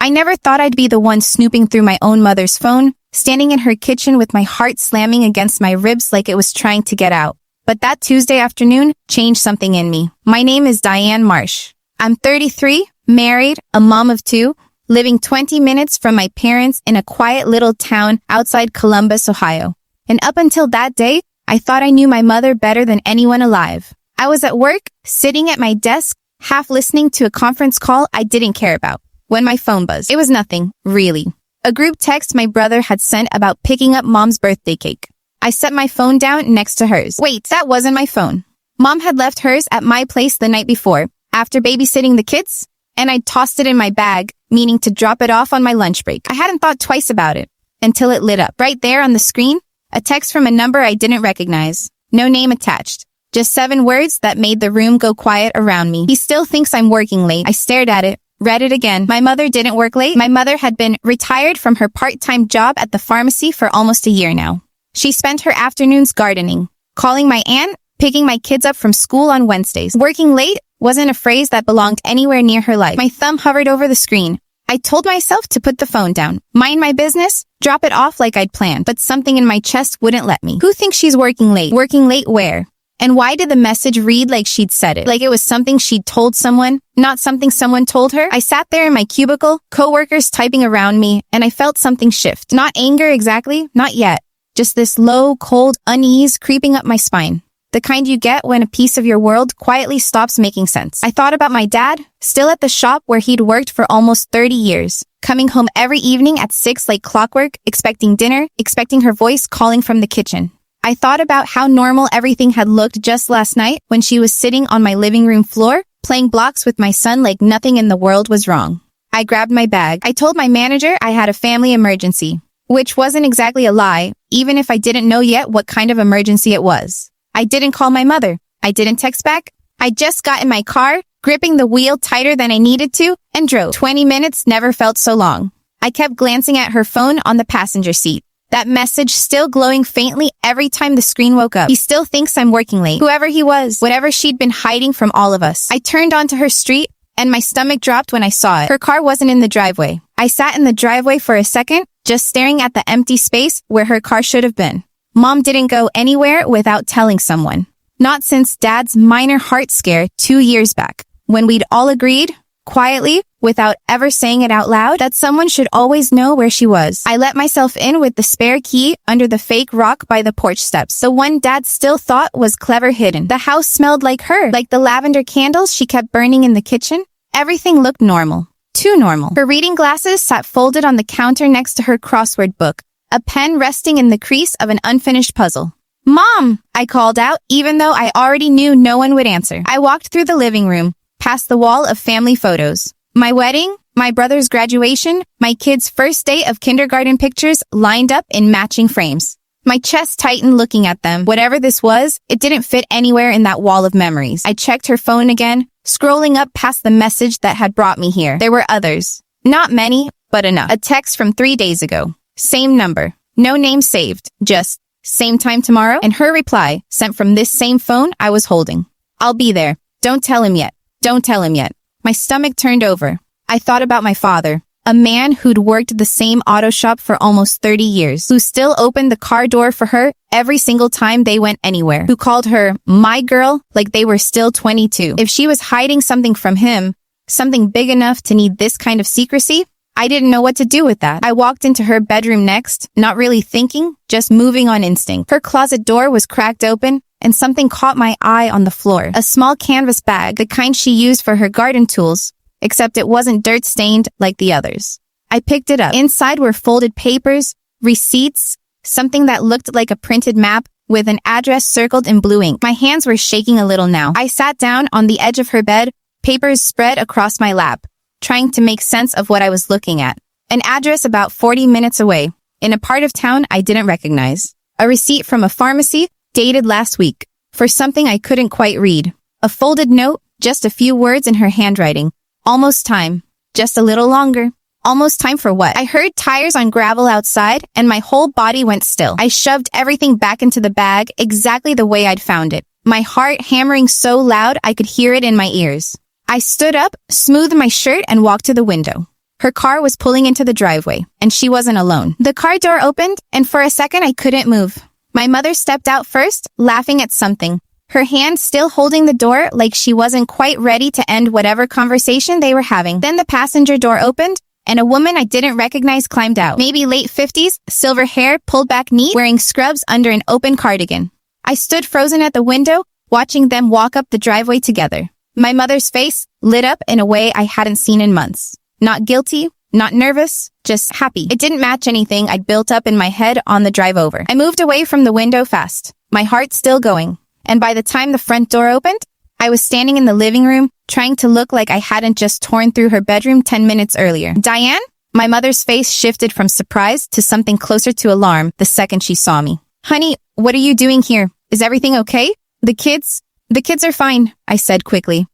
I never thought I'd be the one snooping through my own mother's phone, standing in her kitchen with my heart slamming against my ribs like it was trying to get out. But that Tuesday afternoon changed something in me. My name is Diane Marsh. I'm 33, married, a mom of 2, living 20 minutes from my parents in a quiet little town outside Columbus, Ohio. And up until that day, I thought I knew my mother better than anyone alive. I was at work, sitting at my desk, half listening to a conference call I didn't care about, when my phone buzzed. It was nothing, really. A group text my brother had sent about picking up Mom's birthday cake. I set my phone down next to hers. Wait, that wasn't my phone. Mom had left hers at my place the night before, after babysitting the kids, and I'd tossed it in my bag, meaning to drop it off on my lunch break. I hadn't thought twice about it, until it lit up. Right there on the screen, a text from a number I didn't recognize. No name attached. Just 7 words that made the room go quiet around me. He still thinks I'm working late. I stared at it, read it again. My mother didn't work late. My mother had been retired from her part-time job at the pharmacy for almost a year now. She spent her afternoons gardening, calling my aunt, picking my kids up from school on Wednesdays. Working late wasn't a phrase that belonged anywhere near her life. My thumb hovered over the screen. I told myself to put the phone down, mind my business, drop it off like I'd planned, but something in my chest wouldn't let me. Who thinks she's working late? Working late where? And why did the message read like she'd said it? Like it was something she'd told someone, not something someone told her? I sat there in my cubicle, coworkers typing around me, and I felt something shift. Not anger exactly, not yet. Just this low, cold unease creeping up my spine. The kind you get when a piece of your world quietly stops making sense. I thought about my dad, still at the shop where he'd worked for almost 30 years, coming home every evening at 6 like clockwork, expecting dinner, expecting her voice calling from the kitchen. I thought about how normal everything had looked just last night when she was sitting on my living room floor, playing blocks with my son like nothing in the world was wrong. I grabbed my bag. I told my manager I had a family emergency, which wasn't exactly a lie, even if I didn't know yet what kind of emergency it was. I didn't call my mother. I didn't text back. I just got in my car, gripping the wheel tighter than I needed to, and drove. 20 minutes never felt so long. I kept glancing at her phone on the passenger seat. That message still glowing faintly every time the screen woke up. He still thinks I'm working late. Whoever he was, whatever she'd been hiding from all of us. I turned onto her street, and my stomach dropped when I saw it. Her car wasn't in the driveway. I sat in the driveway for a second, just staring at the empty space where her car should have been. Mom didn't go anywhere without telling someone. Not since Dad's minor heart scare 2 years back, when we'd all agreed, quietly, without ever saying it out loud, that someone should always know where she was. I let myself in with the spare key under the fake rock by the porch steps, the one Dad still thought was clever hidden. The house smelled like her, like the lavender candles she kept burning in the kitchen. Everything looked normal. Too normal. Her reading glasses sat folded on the counter next to her crossword book, a pen resting in the crease of an unfinished puzzle. "Mom!" I called out, even though I already knew no one would answer. I walked through the living room, past the wall of family photos. My wedding, my brother's graduation, my kids' first day of kindergarten pictures lined up in matching frames. My chest tightened looking at them. Whatever this was, it didn't fit anywhere in that wall of memories. I checked her phone again, scrolling up past the message that had brought me here. There were others. Not many, but enough. A text from 3 days ago. Same number. No name saved. Just, "Same time tomorrow?" And her reply, sent from this same phone I was holding. "I'll be there. Don't tell him yet. Don't tell him yet." My stomach turned over. I thought about my father, a man who'd worked the same auto shop for almost 30 years, who still opened the car door for her every single time they went anywhere, who called her my girl like they were still 22. If she was hiding something from him, something big enough to need this kind of secrecy, I didn't know what to do with that. I walked into her bedroom next, not really thinking, just moving on instinct. Her closet door was cracked open, and something caught my eye on the floor. A small canvas bag, the kind she used for her garden tools, except it wasn't dirt-stained like the others. I picked it up. Inside were folded papers, receipts, something that looked like a printed map with an address circled in blue ink. My hands were shaking a little now. I sat down on the edge of her bed, papers spread across my lap, trying to make sense of what I was looking at. An address about 40 minutes away, in a part of town I didn't recognize. A receipt from a pharmacy, dated last week, for something I couldn't quite read. A folded note, just a few words in her handwriting. Almost time. Just a little longer. Almost time for what? I heard tires on gravel outside, and my whole body went still. I shoved everything back into the bag exactly the way I'd found it, my heart hammering so loud I could hear it in my ears. I stood up, smoothed my shirt, and walked to the window. Her car was pulling into the driveway, and she wasn't alone. The car door opened, and for a second I couldn't move. My mother stepped out first, laughing at something, her hand still holding the door like she wasn't quite ready to end whatever conversation they were having. Then the passenger door opened, and a woman I didn't recognize climbed out. Maybe late 50s, silver hair pulled back neat, wearing scrubs under an open cardigan. I stood frozen at the window, watching them walk up the driveway together. My mother's face lit up in a way I hadn't seen in months. Not guilty, not nervous, just happy. It didn't match anything I'd built up in my head on the drive over. I moved away from the window fast, my heart still going. And by the time the front door opened, I was standing in the living room, trying to look like I hadn't just torn through her bedroom 10 minutes earlier. Diane? My mother's face shifted from surprise to something closer to alarm the second she saw me. Honey, what are you doing here? Is everything okay? The kids are fine, I said quickly.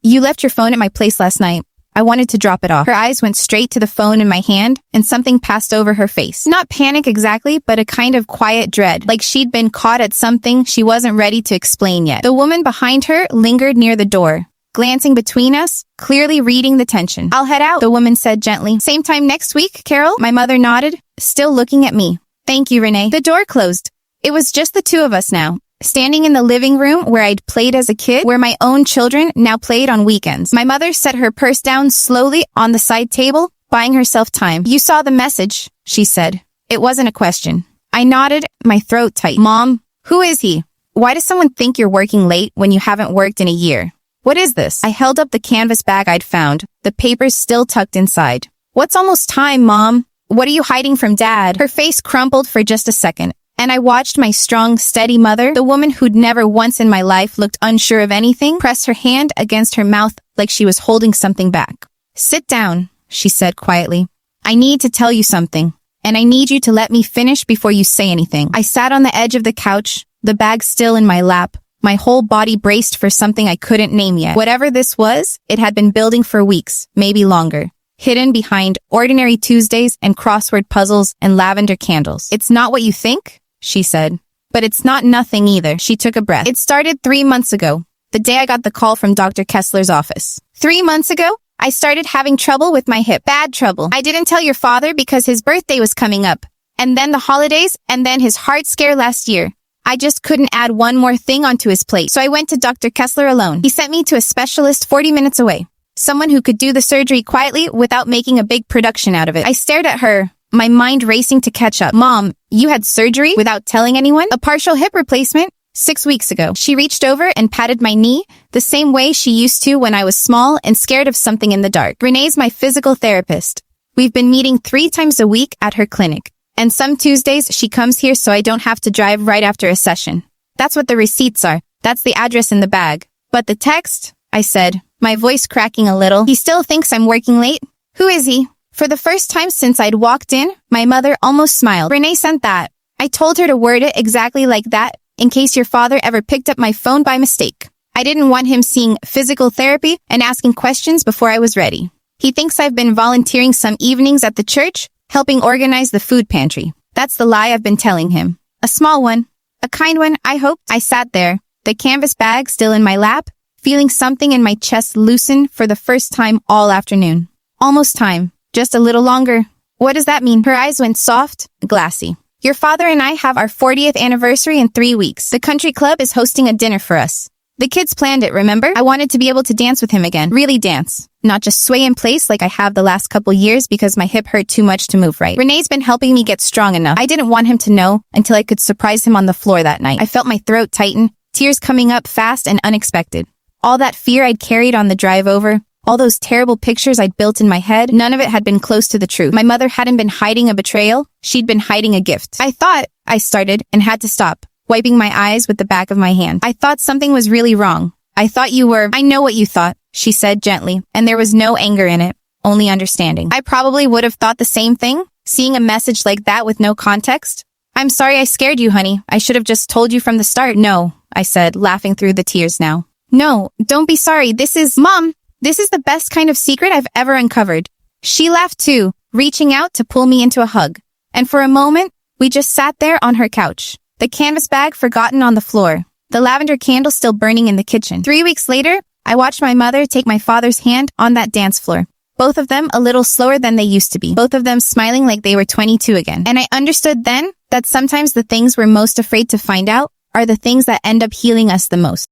You left your phone at my place last night. I wanted to drop it off. Her eyes went straight to the phone in my hand, and something passed over her face. Not panic exactly, but a kind of quiet dread, like she'd been caught at something she wasn't ready to explain yet. The woman behind her lingered near the door, glancing between us, clearly reading the tension. I'll head out, the woman said gently. Same time next week, Carol? My mother nodded, still looking at me. Thank you, Renee. The door closed. It was just the two of us now. Standing in the living room where I'd played as a kid, where my own children now played on weekends. My mother set her purse down slowly on the side table, buying herself time. You saw the message, she said. It wasn't a question. I nodded, my throat tight. Mom, who is he? Why does someone think you're working late when you haven't worked in a year? What is this? I held up the canvas bag I'd found, the papers still tucked inside. What's almost time, Mom? What are you hiding from Dad? Her face crumpled for just a second. And I watched my strong, steady mother, the woman who'd never once in my life looked unsure of anything, press her hand against her mouth like she was holding something back. Sit down, she said quietly. I need to tell you something, and I need you to let me finish before you say anything. I sat on the edge of the couch, the bag still in my lap, my whole body braced for something I couldn't name yet. Whatever this was, it had been building for weeks, maybe longer. Hidden behind ordinary Tuesdays and crossword puzzles and lavender candles. It's not what you think, she said. But it's not nothing either. She took a breath. It started 3 months ago, the day I got the call from Dr. Kessler's office. 3 months ago, I started having trouble with my hip. Bad trouble. I didn't tell your father because his birthday was coming up. And then the holidays, and then his heart scare last year. I just couldn't add one more thing onto his plate. So I went to Dr. Kessler alone. He sent me to a specialist 40 minutes away. Someone who could do the surgery quietly without making a big production out of it. I stared at her, my mind racing to catch up. Mom, you had surgery without telling anyone? A partial hip replacement? 6 weeks ago. She reached over and patted my knee, the same way she used to when I was small and scared of something in the dark. Renee's my physical therapist. We've been meeting 3 times a week at her clinic. And some Tuesdays she comes here so I don't have to drive right after a session. That's what the receipts are. That's the address in the bag. But the text, I said, my voice cracking a little. He still thinks I'm working late? Who is he? For the first time since I'd walked in, my mother almost smiled. Renee sent that. I told her to word it exactly like that, in case your father ever picked up my phone by mistake. I didn't want him seeing physical therapy and asking questions before I was ready. He thinks I've been volunteering some evenings at the church, helping organize the food pantry. That's the lie I've been telling him. A small one. A kind one, I hoped. I sat there, the canvas bag still in my lap, feeling something in my chest loosen for the first time all afternoon. Almost time. Just a little longer. What does that mean? Her eyes went soft, glassy. Your father and I have our 40th anniversary in 3 weeks. The country club is hosting a dinner for us. The kids planned it, remember? I wanted to be able to dance with him again. Really dance. Not just sway in place like I have the last couple years because my hip hurt too much to move right. Renee's been helping me get strong enough. I didn't want him to know until I could surprise him on the floor that night. I felt my throat tighten, tears coming up fast and unexpected. All that fear I'd carried on the drive over, all those terrible pictures I'd built in my head, none of it had been close to the truth. My mother hadn't been hiding a betrayal. She'd been hiding a gift. I thought, I started, and had to stop, wiping my eyes with the back of my hand. I thought something was really wrong. I thought you were... I know what you thought, she said gently, and there was no anger in it, only understanding. I probably would have thought the same thing, seeing a message like that with no context. I'm sorry I scared you, honey. I should have just told you from the start. No, I said, laughing through the tears now. No, don't be sorry. Mom, this is the best kind of secret I've ever uncovered. She laughed too, reaching out to pull me into a hug. And for a moment, we just sat there on her couch, the canvas bag forgotten on the floor, the lavender candle still burning in the kitchen. 3 weeks later, I watched my mother take my father's hand on that dance floor. Both of them a little slower than they used to be. Both of them smiling like they were 22 again. And I understood then that sometimes the things we're most afraid to find out are the things that end up healing us the most.